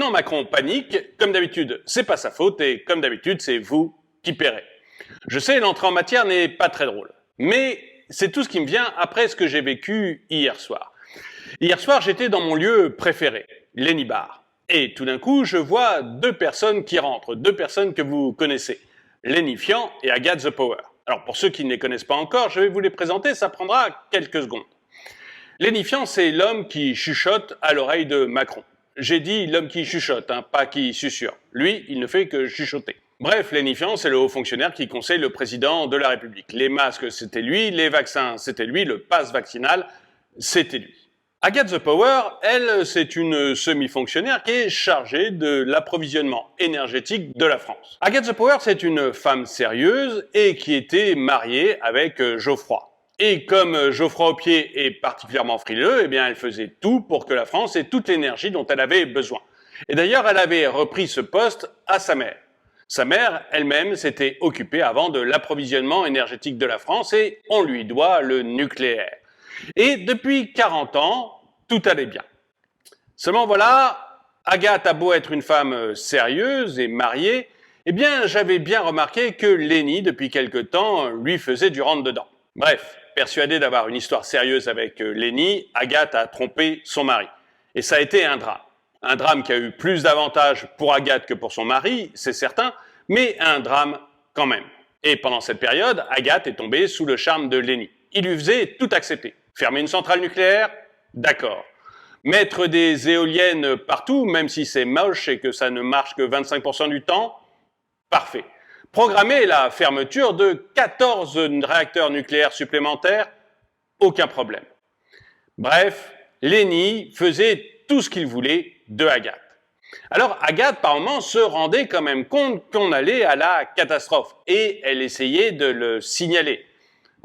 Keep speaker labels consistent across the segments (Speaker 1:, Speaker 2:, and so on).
Speaker 1: Maintenant, Macron panique. Comme d'habitude, c'est pas sa faute et comme d'habitude, c'est vous qui paierez. Je sais, l'entrée en matière n'est pas très drôle. Mais c'est tout ce qui me vient après ce que j'ai vécu hier soir. Hier soir, j'étais dans mon lieu préféré, Lenny Bar. Et tout d'un coup, je vois deux personnes qui rentrent, deux personnes que vous connaissez, Lenny Fian et Agathe The Power. Alors pour ceux qui ne les connaissent pas encore, je vais vous les présenter, ça prendra quelques secondes. Lenny Fian, c'est l'homme qui chuchote à l'oreille de Macron. J'ai dit l'homme qui chuchote, pas qui susurre. Lui, il ne fait que chuchoter. Bref, Lenny Fian, c'est le haut fonctionnaire qui conseille le président de la République. Les masques, c'était lui, les vaccins, c'était lui, le pass vaccinal, c'était lui. Agathe The Power, elle, c'est une semi-fonctionnaire qui est chargée de l'approvisionnement énergétique de la France. Agathe The Power, c'est une femme sérieuse et qui était mariée avec Geoffroy. Et comme Geoffroy Aupier est particulièrement frileux, eh bien, elle faisait tout pour que la France ait toute l'énergie dont elle avait besoin. Et d'ailleurs, elle avait repris ce poste à sa mère. Sa mère, elle-même, s'était occupée avant de l'approvisionnement énergétique de la France et on lui doit le nucléaire. Et depuis 40 ans, tout allait bien. Seulement voilà, Agathe a beau être une femme sérieuse et mariée, eh bien, j'avais bien remarqué que Lenny, depuis quelque temps, lui faisait du rentre-dedans. Bref, persuadée d'avoir une histoire sérieuse avec Lenny, Agathe a trompé son mari. Et ça a été un drame. Un drame qui a eu plus d'avantages pour Agathe que pour son mari, c'est certain, mais un drame quand même. Et pendant cette période, Agathe est tombée sous le charme de Lenny. Il lui faisait tout accepter. Fermer une centrale nucléaire? D'accord. Mettre des éoliennes partout, même si c'est moche et que ça ne marche que 25% du temps? Parfait. Programmer la fermeture de 14 réacteurs nucléaires supplémentaires? Aucun problème. Bref, Lenny faisait tout ce qu'il voulait de Agathe. Alors Agathe, par moments, se rendait quand même compte qu'on allait à la catastrophe et elle essayait de le signaler.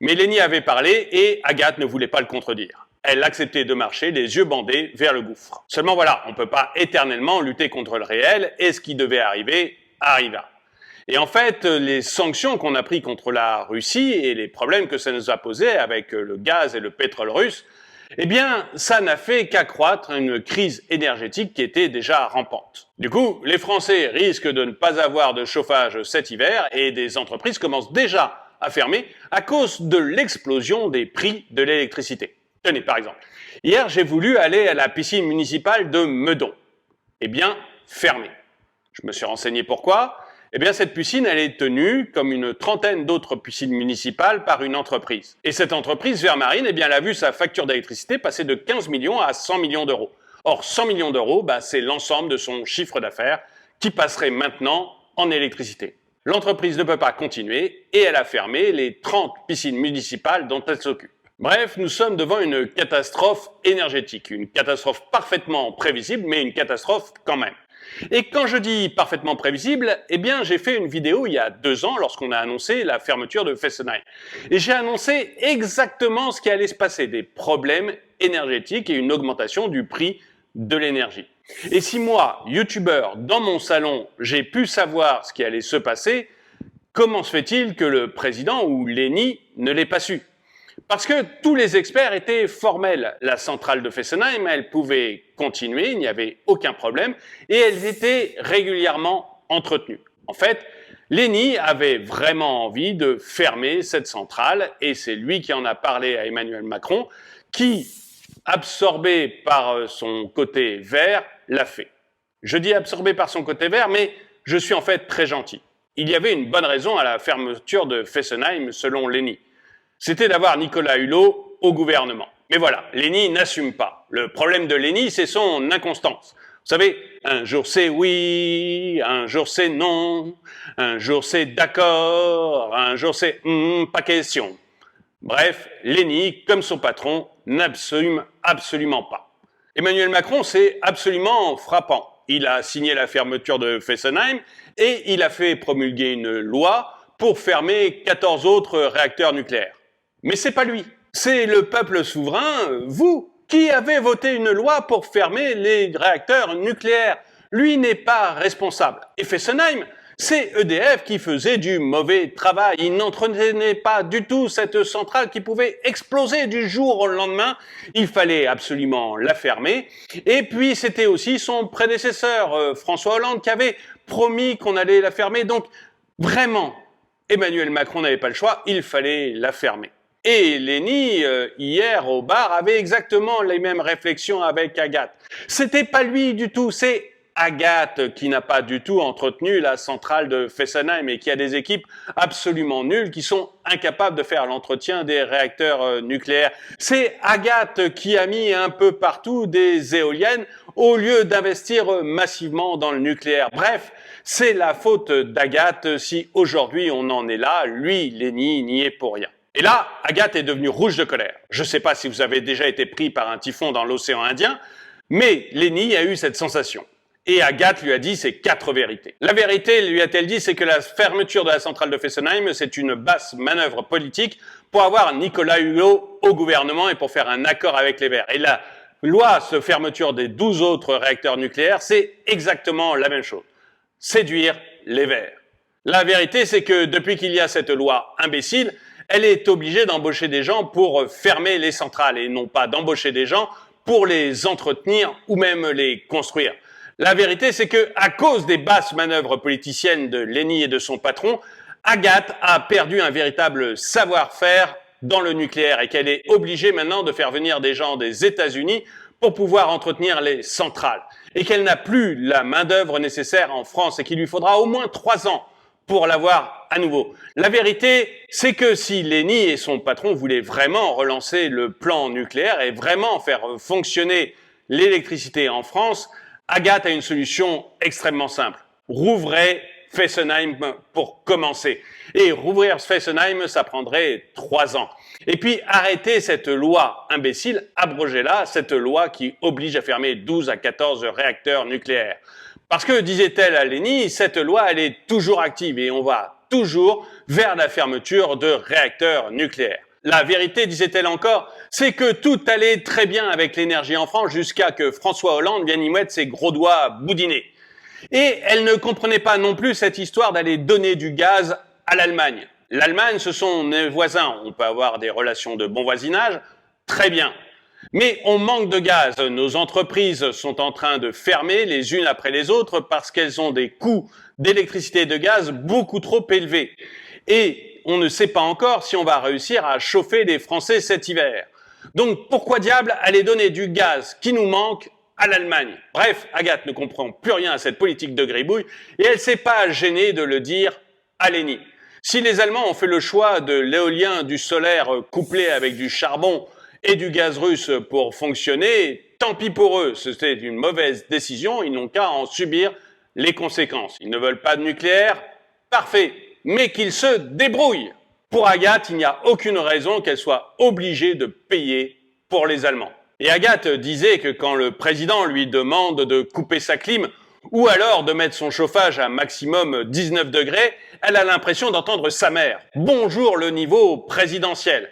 Speaker 1: Mais Lenny avait parlé et Agathe ne voulait pas le contredire. Elle acceptait de marcher les yeux bandés vers le gouffre. Seulement voilà, on ne peut pas éternellement lutter contre le réel et ce qui devait arriver, arriva. Et en fait, les sanctions qu'on a prises contre la Russie et les problèmes que ça nous a posés avec le gaz et le pétrole russe, eh bien, ça n'a fait qu'accroître une crise énergétique qui était déjà rampante. Du coup, les Français risquent de ne pas avoir de chauffage cet hiver et des entreprises commencent déjà à fermer à cause de l'explosion des prix de l'électricité. Tenez, par exemple, hier, j'ai voulu aller à la piscine municipale de Meudon. Eh bien, fermée. Je me suis renseigné pourquoi. Eh bien, cette piscine, elle est tenue, comme une trentaine d'autres piscines municipales, par une entreprise. Et cette entreprise, Vermarine, eh bien, elle a vu sa facture d'électricité passer de 15 millions à 100 millions d'euros. Or, 100 millions d'euros, c'est l'ensemble de son chiffre d'affaires qui passerait maintenant en électricité. L'entreprise ne peut pas continuer et elle a fermé les 30 piscines municipales dont elle s'occupe. Bref, nous sommes devant une catastrophe énergétique, une catastrophe parfaitement prévisible, mais une catastrophe quand même. Et quand je dis parfaitement prévisible, eh bien j'ai fait une vidéo il y a 2 ans lorsqu'on a annoncé la fermeture de Fessenheim. Et j'ai annoncé exactement ce qui allait se passer, des problèmes énergétiques et une augmentation du prix de l'énergie. Et si moi, youtubeur, dans mon salon, j'ai pu savoir ce qui allait se passer, comment se fait-il que le président ou Lenny ne l'ait pas su? Parce que tous les experts étaient formels. La centrale de Fessenheim, elle pouvait continuer, il n'y avait aucun problème, et elles étaient régulièrement entretenues. En fait, Lenny avait vraiment envie de fermer cette centrale, et c'est lui qui en a parlé à Emmanuel Macron, qui, absorbé par son côté vert, l'a fait. Je dis absorbé par son côté vert, mais je suis en fait très gentil. Il y avait une bonne raison à la fermeture de Fessenheim, selon Lenny. C'était d'avoir Nicolas Hulot au gouvernement. Mais voilà, Lenny n'assume pas. Le problème de Lenny, c'est son inconstance. Vous savez, un jour c'est oui, un jour c'est non, un jour c'est d'accord, un jour c'est pas question. Bref, Lenny, comme son patron, n'assume absolument pas. Emmanuel Macron, c'est absolument frappant. Il a signé la fermeture de Fessenheim et il a fait promulguer une loi pour fermer 14 autres réacteurs nucléaires. Mais c'est pas lui, c'est le peuple souverain, vous, qui avez voté une loi pour fermer les réacteurs nucléaires. Lui n'est pas responsable. Et Fessenheim, C'est EDF qui faisait du mauvais travail. Il n'entretenait pas du tout cette centrale qui pouvait exploser du jour au lendemain. Il fallait absolument la fermer. Et puis c'était aussi son prédécesseur, François Hollande, qui avait promis qu'on allait la fermer. Donc vraiment, Emmanuel Macron n'avait pas le choix, il fallait la fermer. Et Lenny, hier au bar, avait exactement les mêmes réflexions avec Agathe. C'était pas lui du tout, c'est Agathe qui n'a pas du tout entretenu la centrale de Fessenheim et qui a des équipes absolument nulles qui sont incapables de faire l'entretien des réacteurs nucléaires. C'est Agathe qui a mis un peu partout des éoliennes au lieu d'investir massivement dans le nucléaire. Bref, c'est la faute d'Agathe si aujourd'hui on en est là. Lui, Lenny, n'y est pour rien. Et là, Agathe est devenue rouge de colère. Je ne sais pas si vous avez déjà été pris par un typhon dans l'océan Indien, mais Lenny a eu cette sensation. Et Agathe lui a dit ses 4 vérités. La vérité, lui a-t-elle dit, c'est que la fermeture de la centrale de Fessenheim, c'est une basse manœuvre politique pour avoir Nicolas Hulot au gouvernement et pour faire un accord avec les Verts. Et la loi de fermeture des 12 autres réacteurs nucléaires, c'est exactement la même chose. Séduire les Verts. La vérité, c'est que depuis qu'il y a cette loi imbécile, elle est obligée d'embaucher des gens pour fermer les centrales et non pas d'embaucher des gens pour les entretenir ou même les construire. La vérité, c'est que, à cause des basses manœuvres politiciennes de Lenny et de son patron, Agathe a perdu un véritable savoir-faire dans le nucléaire et qu'elle est obligée maintenant de faire venir des gens des États-Unis pour pouvoir entretenir les centrales. Et qu'elle n'a plus la main-d'œuvre nécessaire en France et qu'il lui faudra au moins 3 ans pour l'avoir à nouveau. La vérité, c'est que si Lenny et son patron voulaient vraiment relancer le plan nucléaire et vraiment faire fonctionner l'électricité en France, Agathe a une solution extrêmement simple. Rouvrez Fessenheim pour commencer. Et rouvrir Fessenheim, ça prendrait 3 ans. Et puis arrêtez cette loi imbécile, abrogez-la, cette loi qui oblige à fermer 12 à 14 réacteurs nucléaires. Parce que, disait-elle à Lenny, cette loi, elle est toujours active et on va toujours vers la fermeture de réacteurs nucléaires. La vérité, disait-elle encore, c'est que tout allait très bien avec l'énergie en France jusqu'à que François Hollande vienne y mettre ses gros doigts boudinés. Et elle ne comprenait pas non plus cette histoire d'aller donner du gaz à l'Allemagne. L'Allemagne, ce sont nos voisins. On peut avoir des relations de bon voisinage, très bien. Mais on manque de gaz. Nos entreprises sont en train de fermer les unes après les autres parce qu'elles ont des coûts d'électricité et de gaz beaucoup trop élevés. Et on ne sait pas encore si on va réussir à chauffer les Français cet hiver. Donc pourquoi diable aller donner du gaz qui nous manque à l'Allemagne? Bref, Agathe ne comprend plus rien à cette politique de gribouille et elle ne s'est pas gênée de le dire à Lenny. Si les Allemands ont fait le choix de l'éolien, du solaire couplé avec du charbon et du gaz russe pour fonctionner, tant pis pour eux, c'était une mauvaise décision, ils n'ont qu'à en subir les conséquences. Ils ne veulent pas de nucléaire, parfait, mais qu'ils se débrouillent. Pour Agathe, il n'y a aucune raison qu'elle soit obligée de payer pour les Allemands. Et Agathe disait que quand le président lui demande de couper sa clim, ou alors de mettre son chauffage à maximum 19 degrés, elle a l'impression d'entendre sa mère. Bonjour le niveau présidentiel.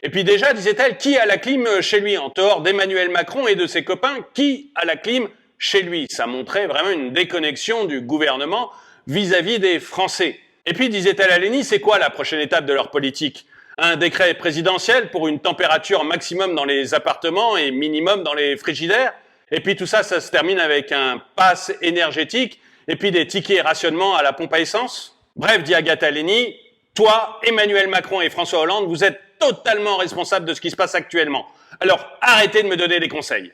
Speaker 1: Et puis déjà, disait-elle, qui a la clim chez lui? En dehors d'Emmanuel Macron et de ses copains, qui a la clim chez lui? Ça montrait vraiment une déconnexion du gouvernement vis-à-vis des Français. Et puis, disait-elle à Lenny, c'est quoi la prochaine étape de leur politique? Un décret présidentiel pour une température maximum dans les appartements et minimum dans les frigidaires? Et puis tout ça, ça se termine avec un pass énergétique et puis des tickets rationnement à la pompe à essence? Bref, dit Agathe à Lenny, toi, Emmanuel Macron et François Hollande, vous êtes totalement responsables de ce qui se passe actuellement. Alors, arrêtez de me donner des conseils.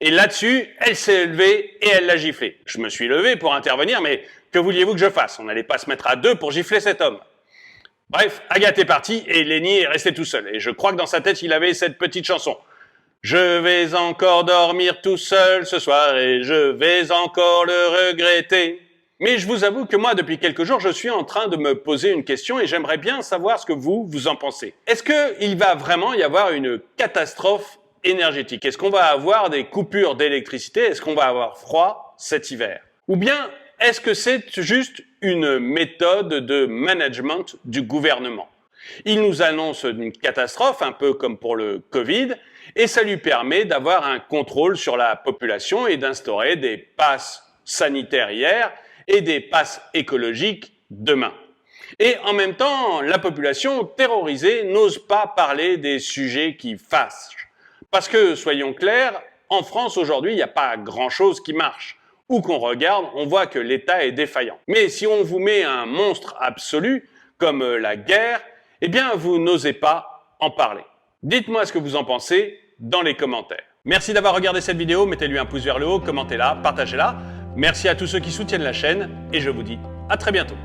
Speaker 1: Et là-dessus, elle s'est levée et elle l'a giflé. Je me suis levé pour intervenir, mais que vouliez-vous que je fasse? On n'allait pas se mettre à deux pour gifler cet homme. Bref, Agathe est partie et Lenny est resté tout seul. Et je crois que dans sa tête, il avait cette petite chanson. Je vais encore dormir tout seul ce soir et je vais encore le regretter. Mais je vous avoue que moi, depuis quelques jours, je suis en train de me poser une question et j'aimerais bien savoir ce que vous en pensez. Est-ce qu'il va vraiment y avoir une catastrophe énergétique? Est-ce qu'on va avoir des coupures d'électricité? Est-ce qu'on va avoir froid cet hiver? Ou bien, est-ce que c'est juste une méthode de management du gouvernement? Il nous annonce une catastrophe, un peu comme pour le Covid, et ça lui permet d'avoir un contrôle sur la population et d'instaurer des passes sanitaires hier et des passes écologiques demain. Et en même temps, la population terrorisée n'ose pas parler des sujets qui fâchent. Parce que, soyons clairs, en France aujourd'hui, il n'y a pas grand-chose qui marche. Où qu'on regarde, on voit que l'État est défaillant. Mais si on vous met un monstre absolu, comme la guerre, eh bien vous n'osez pas en parler. Dites-moi ce que vous en pensez dans les commentaires. Merci d'avoir regardé cette vidéo, mettez-lui un pouce vers le haut, commentez-la, partagez-la. Merci à tous ceux qui soutiennent la chaîne et je vous dis à très bientôt.